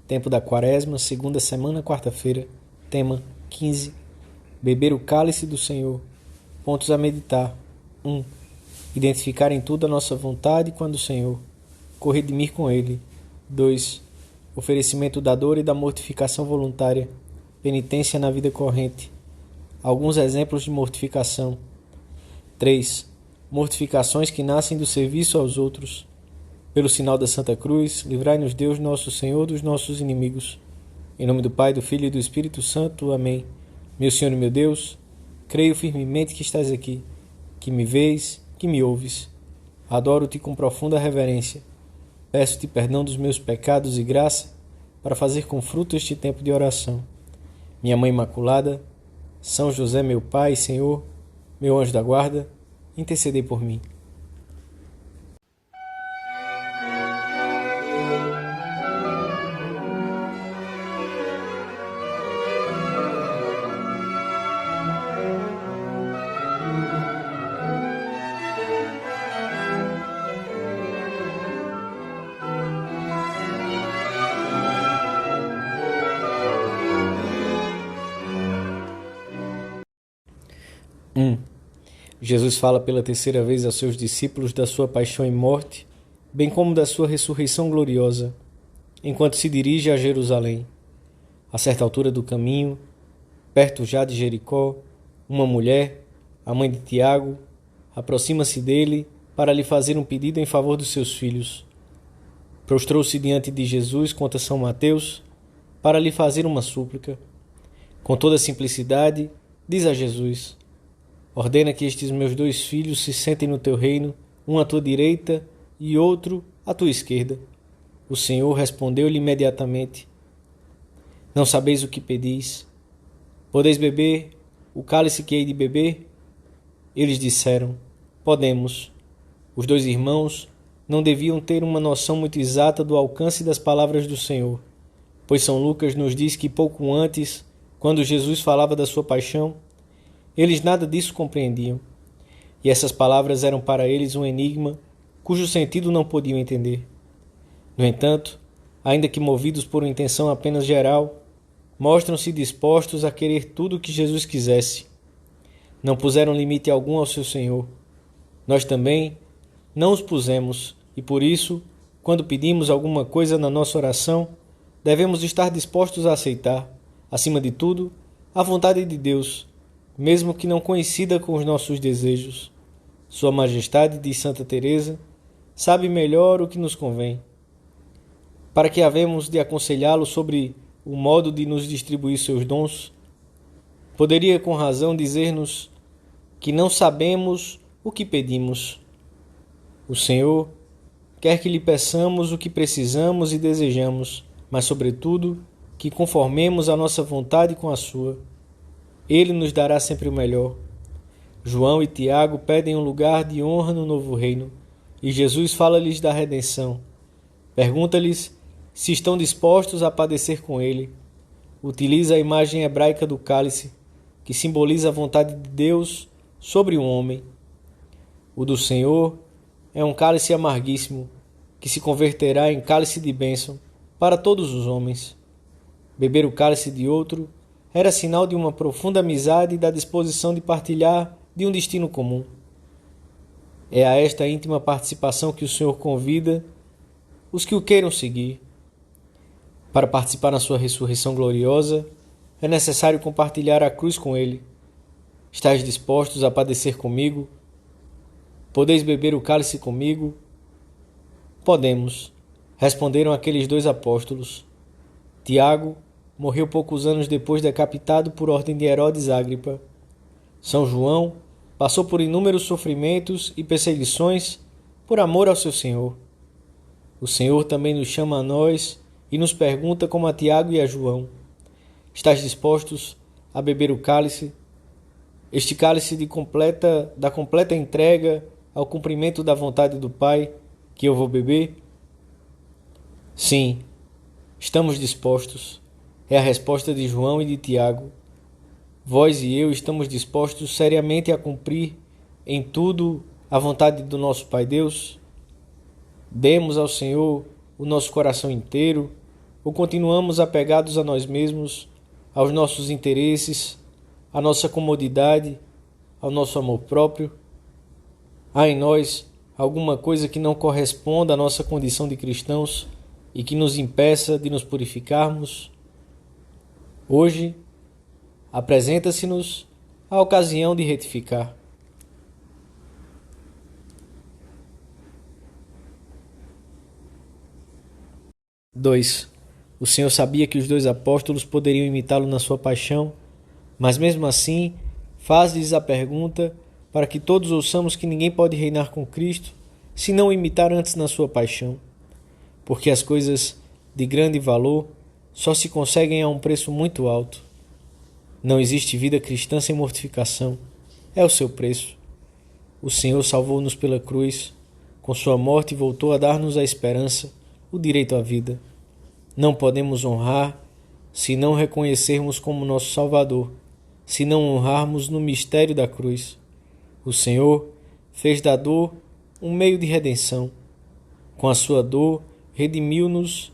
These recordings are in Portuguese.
Tempo da Quaresma, segunda semana, quarta-feira. Tema 15. Beber o cálice do Senhor. Pontos a meditar. 1. Identificar em tudo a nossa vontade com a do Senhor. Corredimir com Ele. 2. Oferecimento da dor e da mortificação voluntária. Penitência na vida corrente. Alguns exemplos de mortificação. 3. Mortificações que nascem do serviço aos outros. Pelo sinal da Santa Cruz, livrai-nos Deus nosso Senhor dos nossos inimigos. Em nome do Pai, do Filho e do Espírito Santo. Amém. Meu Senhor e meu Deus, creio firmemente que estás aqui, que me vês, que me ouves. Adoro-te com profunda reverência. Peço-te perdão dos meus pecados e graça para fazer com fruto este tempo de oração. Minha Mãe Imaculada, São José, meu Pai e Senhor, meu anjo da guarda, intercedei por mim. Jesus fala pela terceira vez aos seus discípulos da sua paixão e morte, bem como da sua ressurreição gloriosa, enquanto se dirige a Jerusalém. A certa altura do caminho, perto já de Jericó, uma mulher, a mãe de Tiago, aproxima-se dele para lhe fazer um pedido em favor dos seus filhos. Prostrou-se diante de Jesus, conta São Mateus, para lhe fazer uma súplica. Com toda simplicidade, diz a Jesus: ordena que estes meus 2 filhos se sentem no teu reino, um à tua direita e outro à tua esquerda. O Senhor respondeu-lhe imediatamente: não sabeis o que pedis. Podeis beber o cálice que hei de beber? Eles disseram: podemos. Os 2 irmãos não deviam ter uma noção muito exata do alcance das palavras do Senhor, pois São Lucas nos diz que pouco antes, quando Jesus falava da sua paixão, eles nada disso compreendiam, e essas palavras eram para eles um enigma cujo sentido não podiam entender. No entanto, ainda que movidos por uma intenção apenas geral, mostram-se dispostos a querer tudo o que Jesus quisesse. Não puseram limite algum ao seu Senhor. Nós também não os pusemos, e por isso, quando pedimos alguma coisa na nossa oração, devemos estar dispostos a aceitar, acima de tudo, a vontade de Deus, mesmo que não coincida com os nossos desejos. Sua Majestade, diz Santa Teresa, sabe melhor o que nos convém. Para que havemos de aconselhá-lo sobre o modo de nos distribuir seus dons, poderia com razão dizer-nos que não sabemos o que pedimos. O Senhor quer que lhe peçamos o que precisamos e desejamos, mas, sobretudo, que conformemos a nossa vontade com a sua. Ele nos dará sempre o melhor. João e Tiago pedem um lugar de honra no novo reino, e Jesus fala-lhes da redenção. Pergunta-lhes se estão dispostos a padecer com ele. Utiliza a imagem hebraica do cálice, que simboliza a vontade de Deus sobre um homem. O do Senhor é um cálice amarguíssimo, que se converterá em cálice de bênção para todos os homens. Beber o cálice de outro era sinal de uma profunda amizade e da disposição de partilhar de um destino comum. É a esta íntima participação que o Senhor convida os que o queiram seguir. Para participar na sua ressurreição gloriosa, é necessário compartilhar a cruz com ele. Estais dispostos a padecer comigo? Podeis beber o cálice comigo? Podemos, responderam aqueles 2 apóstolos. Tiago morreu poucos anos depois, decapitado por ordem de Herodes Ágripa. São João passou por inúmeros sofrimentos e perseguições por amor ao seu Senhor. O Senhor também nos chama a nós e nos pergunta como a Tiago e a João: estais dispostos a beber o cálice? Este cálice da completa entrega ao cumprimento da vontade do Pai que eu vou beber? Sim, estamos dispostos. É a resposta de João e de Tiago. Vós e eu estamos dispostos seriamente a cumprir em tudo a vontade do nosso Pai Deus? Demos ao Senhor o nosso coração inteiro, ou continuamos apegados a nós mesmos, aos nossos interesses, à nossa comodidade, ao nosso amor próprio? Há em nós alguma coisa que não corresponda à nossa condição de cristãos e que nos impeça de nos purificarmos? Hoje, apresenta-se-nos a ocasião de retificar. 2. O Senhor sabia que os 2 apóstolos poderiam imitá-lo na sua paixão, mas mesmo assim faz-lhes a pergunta para que todos ouçamos que ninguém pode reinar com Cristo se não o imitar antes na sua paixão, porque as coisas de grande valor só se conseguem a um preço muito alto. Não existe vida cristã sem mortificação. É o seu preço. O Senhor salvou-nos pela cruz. Com sua morte voltou a dar-nos a esperança, o direito à vida. Não podemos honrar se não reconhecermos como nosso Salvador, se não honrarmos no mistério da cruz. O Senhor fez da dor um meio de redenção. Com a sua dor, redimiu-nos,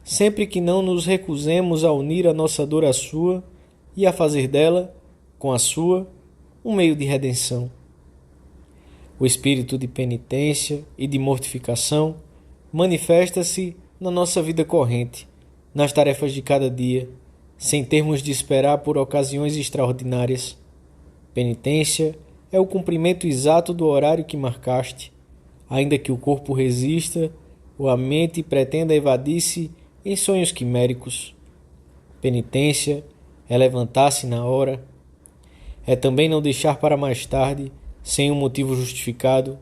sempre que não nos recusemos a unir a nossa dor à sua e a fazer dela, com a sua, um meio de redenção. O espírito de penitência e de mortificação manifesta-se na nossa vida corrente, nas tarefas de cada dia, sem termos de esperar por ocasiões extraordinárias. Penitência é o cumprimento exato do horário que marcaste, ainda que o corpo resista ou a mente pretenda evadir-se em sonhos quiméricos. Penitência é levantar-se na hora, é também não deixar para mais tarde, sem um motivo justificado,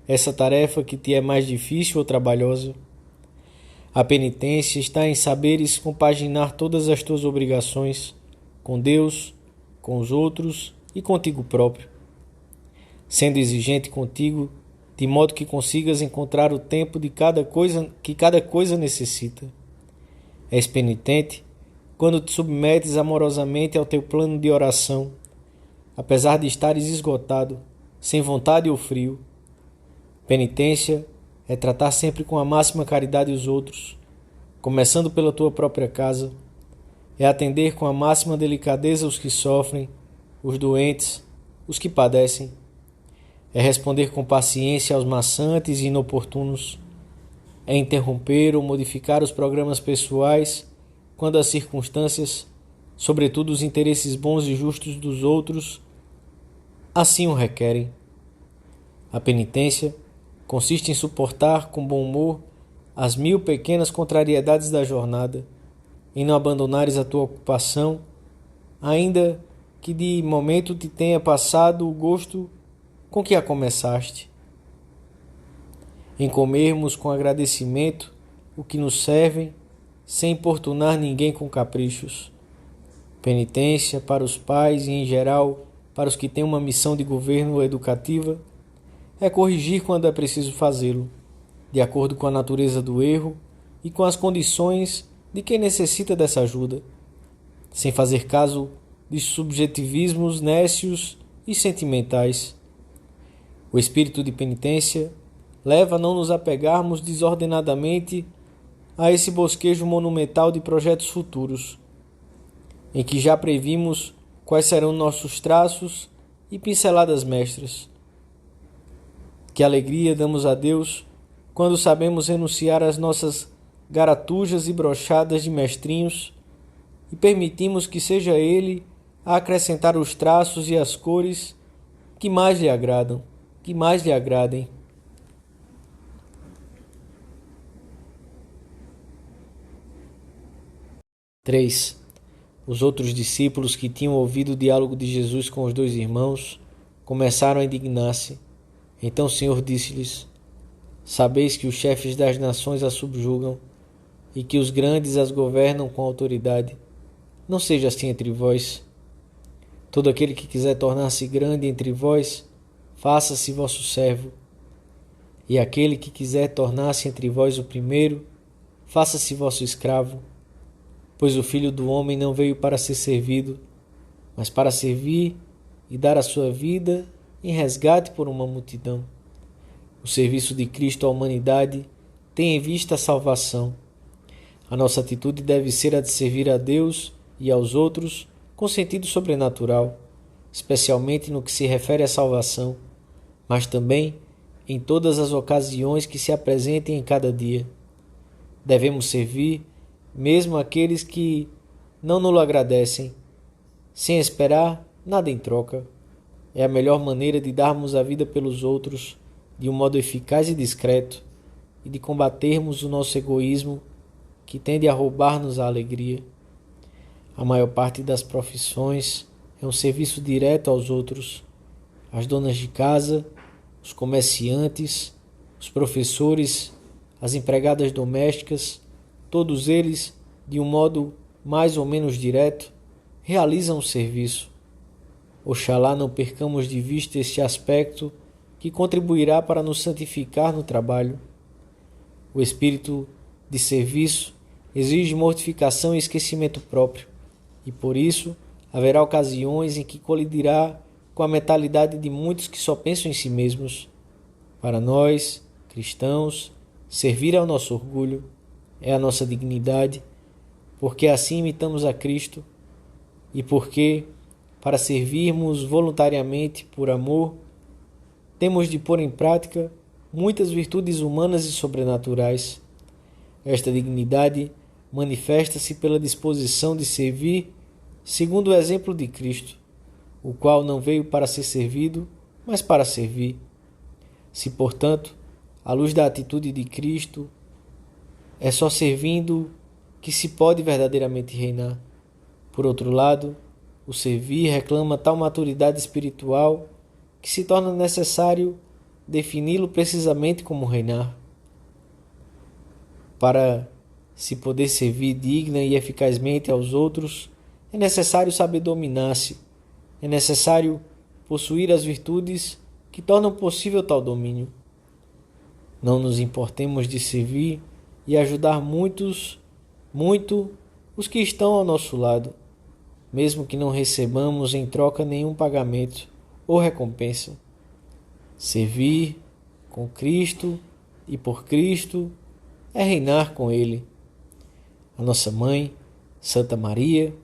essa tarefa que te é mais difícil ou trabalhosa. A penitência está em saberes compaginar todas as tuas obrigações com Deus, com os outros e contigo próprio, sendo exigente contigo, de modo que consigas encontrar o tempo de cada coisa necessita. És penitente quando te submetes amorosamente ao teu plano de oração, apesar de estares esgotado, sem vontade ou frio. Penitência é tratar sempre com a máxima caridade os outros, começando pela tua própria casa. É atender com a máxima delicadeza os que sofrem, os doentes, os que padecem. É responder com paciência aos maçantes e inoportunos. É interromper ou modificar os programas pessoais quando as circunstâncias, sobretudo os interesses bons e justos dos outros, assim o requerem. A penitência consiste em suportar com bom humor as 1000 pequenas contrariedades da jornada, em não abandonares a tua ocupação, ainda que de momento te tenha passado o gosto com que a começaste. Em comermos com agradecimento o que nos servem, sem importunar ninguém com caprichos. Penitência para os pais e, em geral, para os que têm uma missão de governo ou educativa, é corrigir quando é preciso fazê-lo, de acordo com a natureza do erro e com as condições de quem necessita dessa ajuda, sem fazer caso de subjetivismos nécios e sentimentais. O espírito de penitência leva a não nos apegarmos desordenadamente a esse bosquejo monumental de projetos futuros, em que já previmos quais serão nossos traços e pinceladas mestras. Que alegria damos a Deus quando sabemos renunciar às nossas garatujas e brochadas de mestrinhos e permitimos que seja Ele a acrescentar os traços e as cores que mais lhe agradam, que mais lhe agradem. Três. Os outros discípulos que tinham ouvido o diálogo de Jesus com os 2 irmãos começaram a indignar-se. Então o Senhor disse-lhes: Sabeis que os chefes das nações as subjugam e que os grandes as governam com autoridade. Não seja assim entre vós. Todo aquele que quiser tornar-se grande entre vós, faça-se vosso servo. E aquele que quiser tornar-se entre vós o primeiro, faça-se vosso escravo. Pois o Filho do Homem não veio para ser servido, mas para servir e dar a sua vida em resgate por uma multidão. O serviço de Cristo à humanidade tem em vista a salvação. A nossa atitude deve ser a de servir a Deus e aos outros com sentido sobrenatural, especialmente no que se refere à salvação, mas também em todas as ocasiões que se apresentem em cada dia. Devemos servir mesmo aqueles que não nos agradecem, sem esperar nada em troca. É a melhor maneira de darmos a vida pelos outros de um modo eficaz e discreto e de combatermos o nosso egoísmo que tende a roubar-nos a alegria. A maior parte das profissões é um serviço direto aos outros. As donas de casa, os comerciantes, os professores, as empregadas domésticas, todos eles, de um modo mais ou menos direto, realizam o serviço. Oxalá não percamos de vista este aspecto que contribuirá para nos santificar no trabalho. O espírito de serviço exige mortificação e esquecimento próprio, e por isso haverá ocasiões em que colidirá com a mentalidade de muitos que só pensam em si mesmos. Para nós, cristãos, servir é o nosso orgulho, é a nossa dignidade, porque assim imitamos a Cristo e porque, para servirmos voluntariamente por amor, temos de pôr em prática muitas virtudes humanas e sobrenaturais. Esta dignidade manifesta-se pela disposição de servir segundo o exemplo de Cristo, o qual não veio para ser servido, mas para servir. Se, portanto, à luz da atitude de Cristo, é só servindo que se pode verdadeiramente reinar. Por outro lado, o servir reclama tal maturidade espiritual que se torna necessário defini-lo precisamente como reinar. Para se poder servir digna e eficazmente aos outros, é necessário saber dominar-se, é necessário possuir as virtudes que tornam possível tal domínio. Não nos importemos de servir e ajudar muito os que estão ao nosso lado, mesmo que não recebamos em troca nenhum pagamento ou recompensa. Servir com Cristo e por Cristo é reinar com Ele. A nossa mãe, Santa Maria,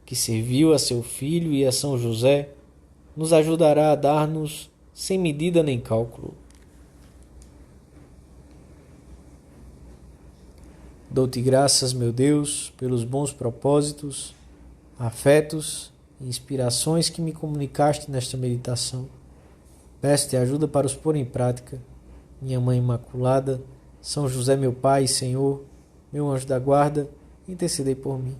que serviu a seu filho e a São José, nos ajudará a dar-nos sem medida nem cálculo. Dou-te graças, meu Deus, pelos bons propósitos, afetos e inspirações que me comunicaste nesta meditação. Peço-te ajuda para os pôr em prática. Minha Mãe Imaculada, São José, meu Pai e Senhor, meu anjo da guarda, intercedei por mim.